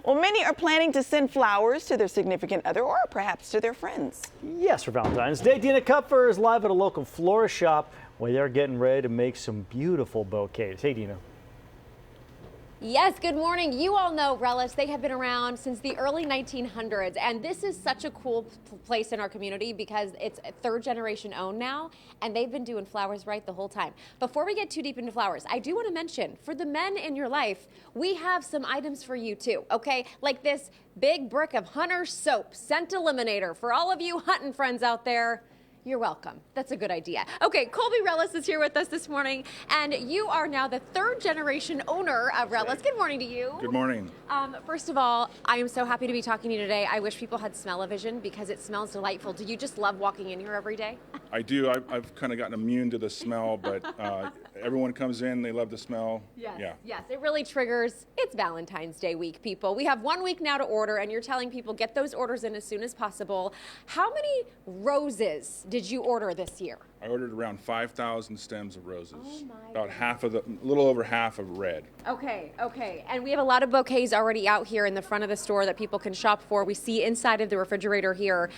Well, many are planning to send flowers to their significant other or perhaps to their friends. Yes, for Valentine's Day, Dina Kupfer is live at a local florist shop where they're getting ready to make some beautiful bouquets. Hey, Dina. Yes, good morning. You all know Relles. They have been around since the early 1900s, and this is such a cool place in our community because it's third generation owned now, and they've been doing flowers right the whole time. Before we get too deep into flowers, I do want to mention, for the men in your life, we have some items for you too, okay? Like this big brick of Hunter soap, scent eliminator. For all of you hunting friends out there, you're welcome. That's a good idea. Okay, Colby Relles is here with us this morning, and you are now the third generation owner of Relles. Right. Good morning to you. Good morning. First of all, I am so happy to be talking to you today. I wish people had smell-o-vision because it smells delightful. Do you just love walking in here every day? I do. I've kind of gotten immune to the smell, but everyone comes in, they love the smell. Yes. Yeah. Yes, it really triggers. It's Valentine's Day week, people. We have 1 week now to order, and you're telling people get those orders in as soon as possible. How many roses did you order this year? I ordered around 5,000 stems of roses. Oh my About half of a little over half of red. Okay. And we have a lot of bouquets already out here in the front of the store that people can shop for. We see inside of the refrigerator here.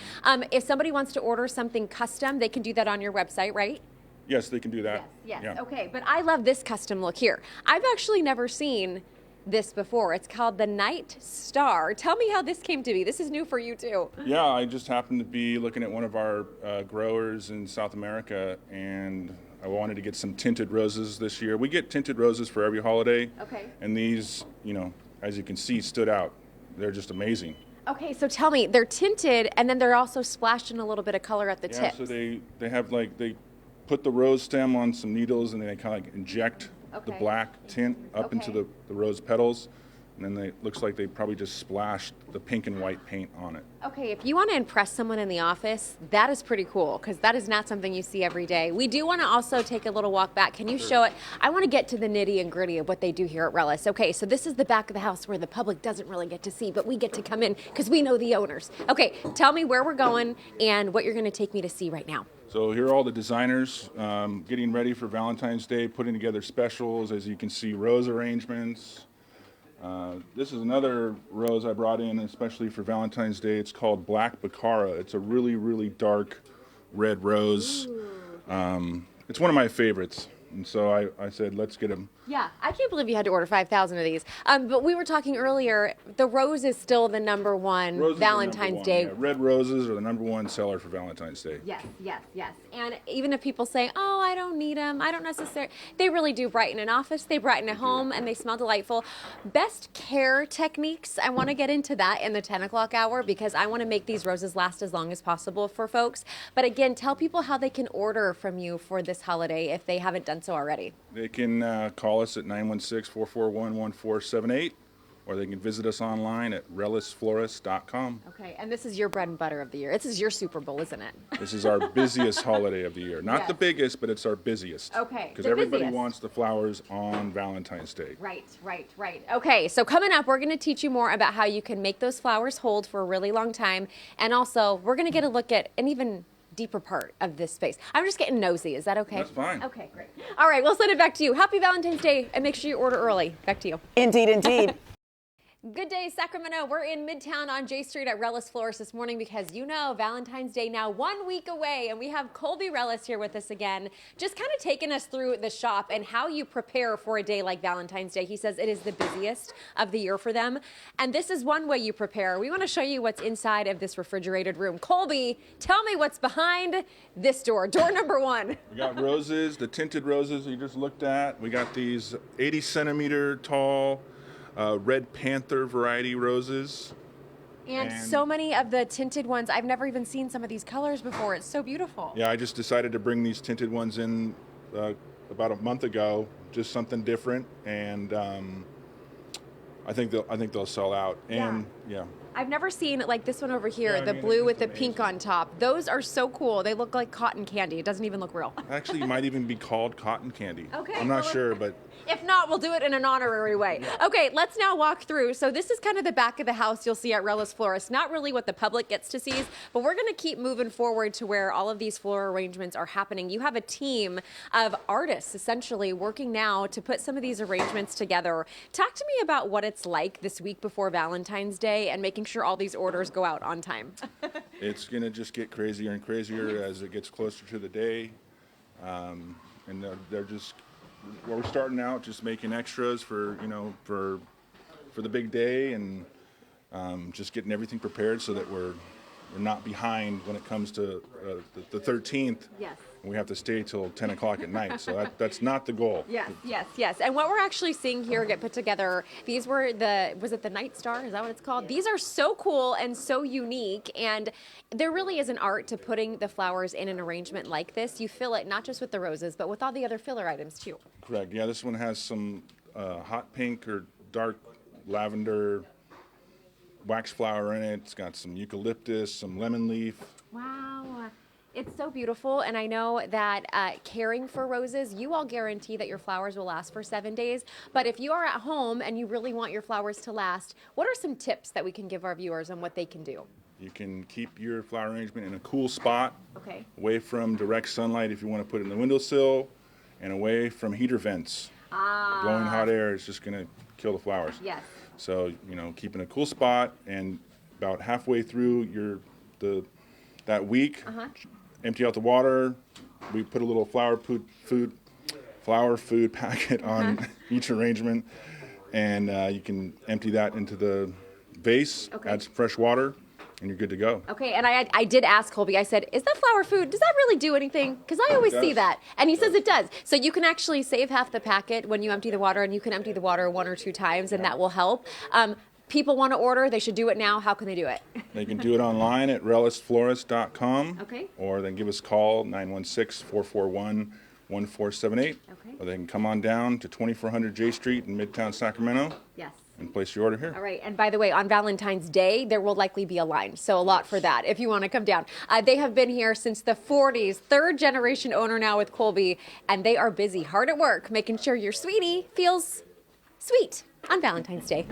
If somebody wants to order something custom, they can do that on your website, right? Yes, they can do that. Yes. Yeah. Okay, but I love this custom look here. I've actually never seen this before. It's called the Night Star. Tell me how this came to be. This is new for you too. Yeah, I just happened to be looking at one of our growers in South America, and I wanted to get some tinted roses this year. We get tinted roses for every holiday. Okay. And these, as you can see, stood out. They're just amazing. Okay, so tell me, they're tinted and then they're also splashed in a little bit of color at the Yeah, tips. so they have they put the rose stem on some needles and then they kind of inject the black tint up into the rose petals, and then it looks like they probably just splashed the pink and white paint on it. Okay, if you want to impress someone in the office, that is pretty cool because that is not something you see every day. We do want to also take a little walk back. Can you show it? I want to get to the nitty and gritty of what they do here at Relles. Okay, so this is the back of the house where the public doesn't really get to see, but we get to come in because we know the owners. Okay, tell me where we're going and what you're going to take me to see right now. So here are all the designers getting ready for Valentine's Day, putting together specials. As you can see, rose arrangements. This is another rose I brought in especially for Valentine's Day. It's called Black Baccara. It's a really, really dark red rose. It's one of my favorites. And so I said, let's get them. Yeah, I can't believe you had to order 5,000 of these. But we were talking earlier, the rose is still the number one Valentine's Day. Yeah, red roses are the number one seller for Valentine's Day. Yes. And even if people say, oh, I don't need them, I don't necessarily, they really do brighten an office, they brighten a home, and they smell delightful. Best care techniques, I want to get into that in the 10 o'clock hour because I want to make these roses last as long as possible for folks. But again, tell people how they can order from you for this holiday if they haven't done so already. They can call us at 916-441-1478, or they can visit us online at rellesflorist.com. Okay, and this is your bread and butter of the year. This is your Super Bowl, isn't it? This is our busiest holiday of the year. Not the biggest, but it's our busiest. Okay, because everybody wants the flowers on Valentine's Day. Right. Okay, so coming up, we're going to teach you more about how you can make those flowers hold for a really long time. And also, we're going to get a look at an even deeper part of this space. I'm just getting nosy. Is that okay? That's fine. Okay, great. All right, we'll send it back to you. Happy Valentine's Day, and make sure you order early. Back to you. Indeed. Good day, Sacramento. We're in Midtown on J Street at Relles Florist this morning because you know Valentine's Day now 1 week away, and we have Colby Relles here with us again, just kind of taking us through the shop and how you prepare for a day like Valentine's Day. He says it is the busiest of the year for them, and this is one way you prepare. We want to show you what's inside of this refrigerated room. Colby, tell me what's behind this door number one. We got roses, the tinted roses you just looked at. We got these 80 centimeter tall Red Panther variety roses. And so many of the tinted ones, I've never even seen some of these colors before. It's so beautiful. Yeah, I just decided to bring these tinted ones in about a month ago, just something different, and I think they'll sell out. And yeah. I've never seen like this one over here, Yeah, I the mean, blue it's with the amazing. pink on top. Those are so cool. They look like cotton candy. It doesn't even look real. Actually, it might even be called cotton candy. Okay, I'm not well, sure, but If not, we'll do it in an honorary way. Okay, let's now walk through. So this is kind of the back of the house you'll see at Relles Florist. Not really what the public gets to see, but we're going to keep moving forward to where all of these floral arrangements are happening. You have a team of artists essentially working now to put some of these arrangements together. Talk to me about what it's like this week before Valentine's Day and making sure all these orders go out on time. it's gonna just get crazier and crazier as it gets closer to the day. And they're just, we're starting out just making extras for, you know, for the big day, and just getting everything prepared so that we're not behind when it comes to the 13th. Yes. And we have to stay till 10 o'clock at night. So that's not the goal. Yes, yes, yes. And what we're actually seeing here get put together, these were was it the Night Star? Is that what it's called? These are so cool and so unique. And there really is an art to putting the flowers in an arrangement like this. You fill it not just with the roses, but with all the other filler items too. Correct. Yeah, this one has some hot pink or dark lavender wax flower in it. It's got some eucalyptus, some lemon leaf. Wow. It's so beautiful, and I know that caring for roses, you all guarantee that your flowers will last for 7 days. But if you are at home and you really want your flowers to last, what are some tips that we can give our viewers on what they can do? You can keep your flower arrangement in a cool spot, Okay. away from direct sunlight if you want to put it in the windowsill, and away from heater vents. Blowing hot air is just going to kill the flowers. Yes. So, you know, keep in a cool spot, and about halfway through that week, empty out the water. We put a little flower food packet on each arrangement, and you can empty that into the vase, Okay. add some fresh water, and you're good to go. Okay, and I did ask Colby, I said, is that flower food, does that really do anything? Because I always see does. that. And he says it does. So you can actually save half the packet when you empty the water, and you can empty the water 1 or 2 times, and that will help. People want to order, they should do it now. How can they do it? They can do it online at rellesflorist.com, Okay. or they can give us a call, 916-441-1478. Okay. Or they can come on down to 2400 J Street in Midtown Sacramento Yes. and place your order here. All right, and by the way, on Valentine's Day, there will likely be a line, so a lot for that if you want to come down. They have been here since the 40s, 3rd generation owner now with Colby, and they are busy, hard at work, making sure your sweetie feels sweet on Valentine's Day.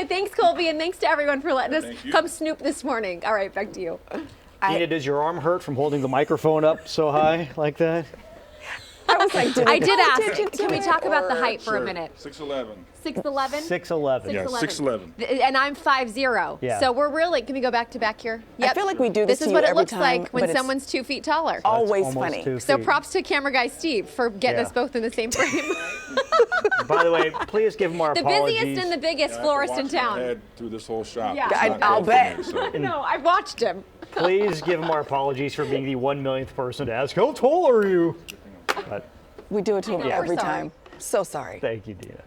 Thanks, Colby, and thanks to everyone for letting us Thank you. come snoop this morning. All right, back to you. Dina, does your arm hurt from holding the microphone up so high like that? I was like, I did ask, attention to can we it, talk about the or- height for a Sure. minute? 6'11". 6'11"? 6'11". Yeah, 6'11". And I'm 5'0". Yeah. So we're really, can we go back to back here? Yep. feel like we do this is to what you it every looks time, like when but it's someone's 2 feet taller. Always Almost funny. 2 So feet. props to camera guy Steve for getting Yeah. us both in the same frame. By the way, please give him our The apologies. busiest and the biggest I have to florist in watch my town. head through this whole shop. Yeah. It's not I'll good for bet. me, so. No, I watched him. Please give him our apologies for being the 1 millionth person to ask, how tall are you? But We do it to him know, we're every sorry. time. So sorry. thank you, Dina.